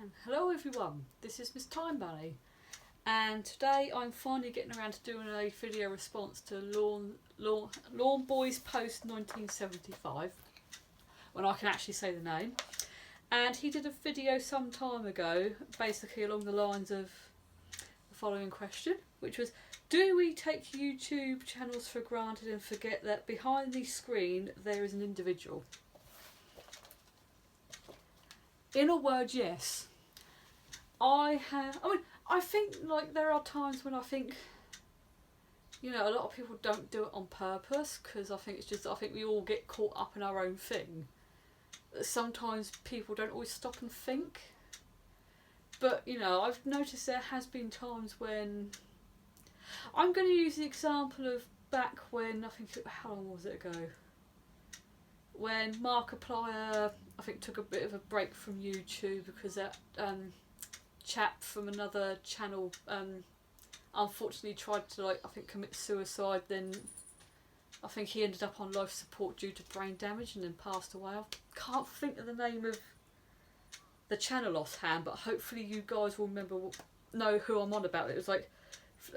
And hello everyone, this is Miss Time Bunny, and today I'm finally getting around to doing a video response to Lawnboyspost1975, when I can actually say the name. And he did a video some time ago, basically along the lines of the following question, which was, do we take YouTube channels for granted and forget that behind the screen there is an individual? In a word, yes. I think like there are times when I think, a lot of people don't do it on purpose, because I think we all get caught up in our own thing. Sometimes people don't always stop and think. But, I've noticed there has been times when, I'm going to use the example of back when, how long was it ago? When Markiplier, I think, took a bit of a break from YouTube because that chap from another channel unfortunately tried to commit suicide. Then I think he ended up on life support due to brain damage and then passed away. I can't think of the name of the channel offhand, but hopefully you guys will know who I'm on about. It was like,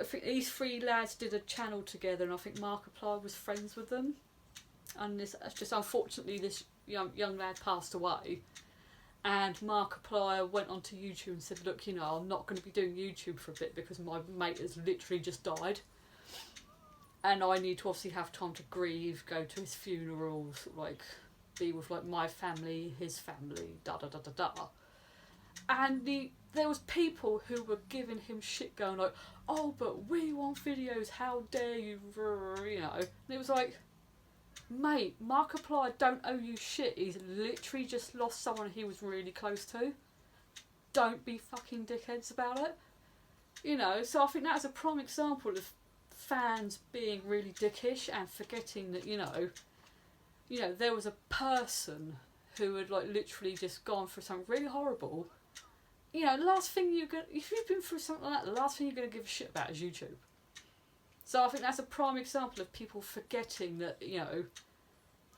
I think these three lads did a channel together, and I think Markiplier was friends with them. And it's just unfortunately this young lad passed away, and Markiplier went onto YouTube and said, look, I'm not going to be doing YouTube for a bit because my mate has literally just died, and I need to obviously have time to grieve, go to his funerals, be with my family, his family, da da da da da. And there was people who were giving him shit, going like, oh, but we want videos, how dare you, and it was like, mate, Markiplier don't owe you shit. He's literally just lost someone he was really close to. Don't be fucking dickheads about it. So I think that's a prime example of fans being really dickish and forgetting that, there was a person who had literally just gone through something really horrible. The last thing if you've been through something like that, the last thing you're going to give a shit about is YouTube. So I think that's a prime example of people forgetting that,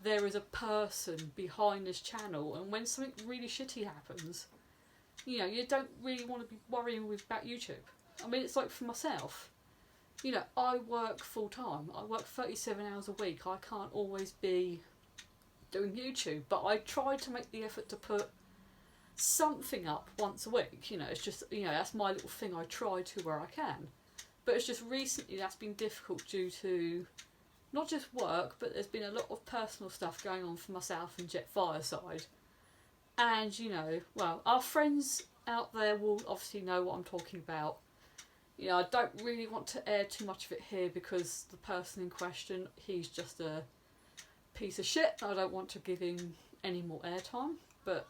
there is a person behind this channel, and when something really shitty happens, you don't really want to be worrying about YouTube. I mean, it's like for myself, I work full time. I work 37 hours a week. I can't always be doing YouTube, but I try to make the effort to put something up once a week. It's just, that's my little thing. I try to where I can. But it's just recently that's been difficult due to not just work, but there's been a lot of personal stuff going on for myself and Jet Fireside. And, our friends out there will obviously know what I'm talking about. I don't really want to air too much of it here because the person in question, he's just a piece of shit. I don't want to give him any more airtime, but,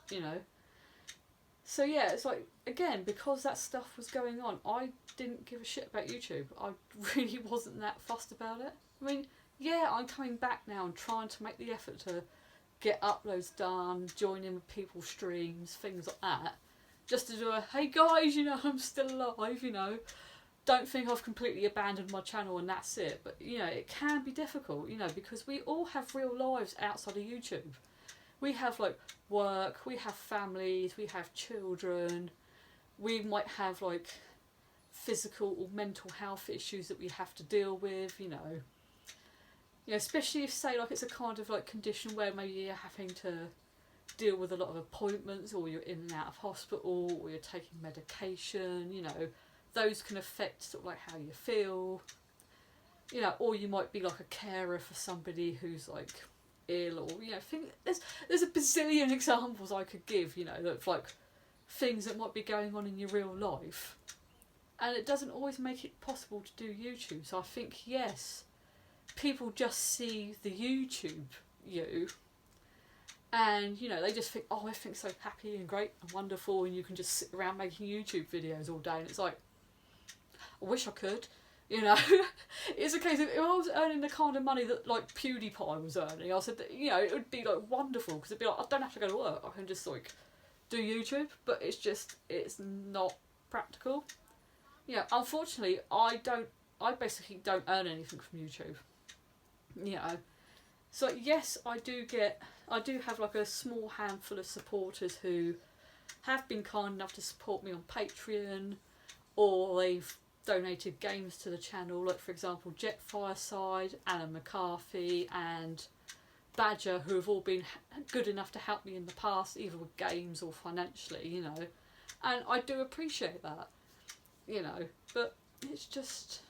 So yeah, it's like, again, because that stuff was going on, I didn't give a shit about YouTube. I really wasn't that fussed about it. I mean, yeah, I'm coming back now and trying to make the effort to get uploads done, join in with people's streams, things like that. Just to do a, hey guys, I'm still alive, Don't think I've completely abandoned my channel and that's it. But, it can be difficult, because we all have real lives outside of YouTube. We have work, we have families, we have children, we might have physical or mental health issues that we have to deal with, especially if, say, it's a kind of condition where maybe you're having to deal with a lot of appointments, or you're in and out of hospital, or you're taking medication, those can affect sort of how you feel, or you might be a carer for somebody who's ill, or there's a bazillion examples I could give, of things that might be going on in your real life, and it doesn't always make it possible to do YouTube. So I think, yes, people just see the YouTube you, and they just think, oh, everything's so happy and great and wonderful, and you can just sit around making YouTube videos all day, and it's like, I wish I could. It's a case of, if I was earning the kind of money that PewDiePie was earning, I said that, it would be wonderful, because it'd be I don't have to go to work, I can just do YouTube. But it's not practical. Unfortunately, I basically don't earn anything from YouTube. So yes, I do have a small handful of supporters who have been kind enough to support me on Patreon, or they've donated games to the channel, like for example Jet Fireside, Alan McCarthy and Badger, who have all been good enough to help me in the past, either with games or financially, you know, and I do appreciate that, you know, but it's just,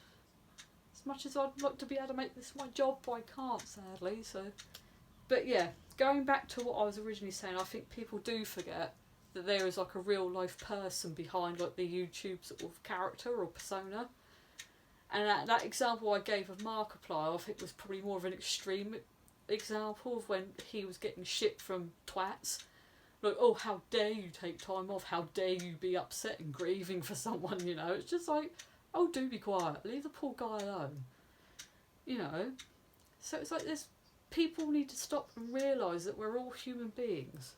as much as I'd like to be able to make this my job, I can't, sadly. So, but yeah, going back to what I was originally saying, I think people do forget that there is like a real life person behind like the YouTube sort of character or persona. And that example I gave of Markiplier, I think was probably more of an extreme example of when he was getting shit from twats. Like, oh, how dare you take time off, how dare you be upset and grieving for someone, you know. It's just like, oh, do be quiet, leave the poor guy alone, you know. So it's like this, people need to stop and realise that we're all human beings.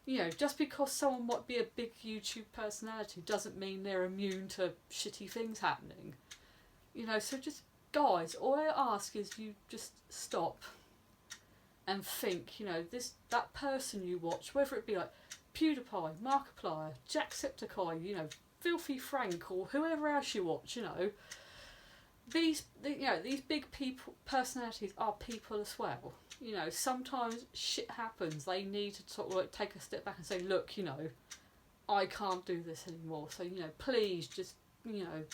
You know, just because someone might be a big YouTube personality doesn't mean they're immune to shitty things happening. You know, so just, guys, all I ask is you just stop and think, you know, that person you watch, whether it be like PewDiePie, Markiplier, Jacksepticeye, you know, Filthy Frank, or whoever else you watch, you know, these big people personalities are people as well. You know, sometimes shit happens. They need to sort of like take a step back and say, look, you know, I can't do this anymore. So, you know, please just, you know,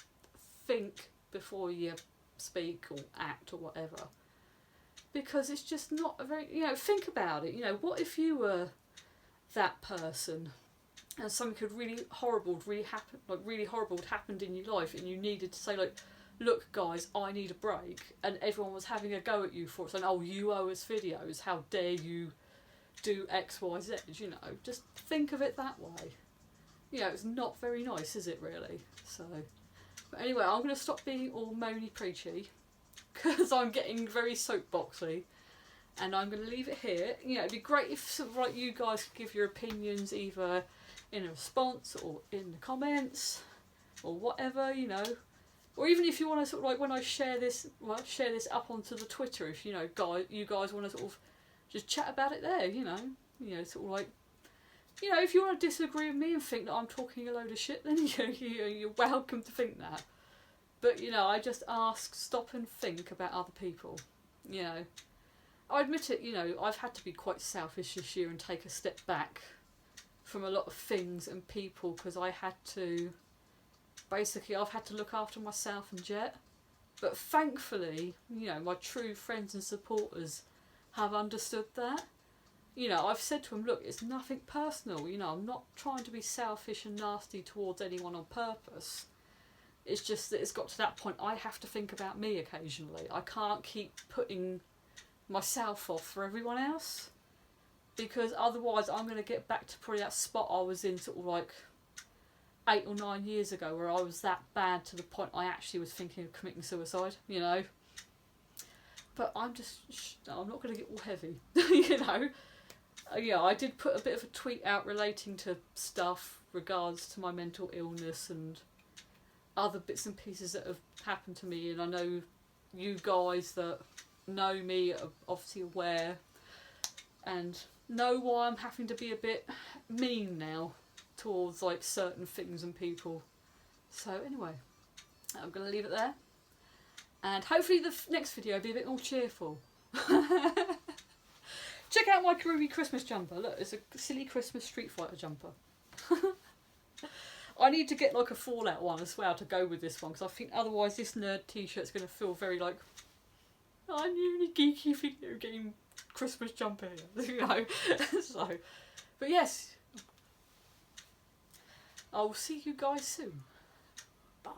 think before you speak or act or whatever. Because it's just not a very, you know, think about it. You know, what if you were that person and something really horrible had happened in your life, and you needed to say, like, look guys, I need a break, and everyone was having a go at you for it, saying, oh, you owe us videos, how dare you do X, Y, Z, you know. Just think of it that way. You know, it's not very nice, is it really? So, but anyway, I'm going to stop being all moany preachy, because I'm getting very soapboxy, and I'm going to leave it here. You know, it'd be great if sort of like you guys could give your opinions either in a response or in the comments or whatever, you know. Or even if you want to sort of like, when I share this up onto the Twitter, if you know, you guys want to sort of just chat about it there, you know, sort of like, you know, if you want to disagree with me and think that I'm talking a load of shit, then you're welcome to think that. But you know, I just ask, stop and think about other people. You know, I admit it. You know, I've had to be quite selfish this year and take a step back from a lot of things and people, because I had to. Basically, I've had to look after myself and Jet, but thankfully, you know, my true friends and supporters have understood that. You know, I've said to them, look, it's nothing personal, you know, I'm not trying to be selfish and nasty towards anyone on purpose. It's just that it's got to that point, I have to think about me occasionally. I can't keep putting myself off for everyone else, because otherwise I'm going to get back to probably that spot I was in sort of like 8 or 9 years ago, where I was that bad to the point I actually was thinking of committing suicide, you know. But I'm not going to get all heavy, you know. Yeah, I did put a bit of a tweet out relating to stuff regards to my mental illness and other bits and pieces that have happened to me, and I know you guys that know me are obviously aware and know why I'm having to be a bit mean now towards like certain things and people. So anyway, I'm going to leave it there, and hopefully the next video will be a bit more cheerful. Check out my Groovy Christmas jumper. Look, it's a silly Christmas Street Fighter jumper. I need to get like a Fallout one as well to go with this one, because I think otherwise this nerd t-shirt's going to feel very like, I'm the only geeky video game Christmas jumper here, you know. So, but yes, I'll see you guys soon. Bye.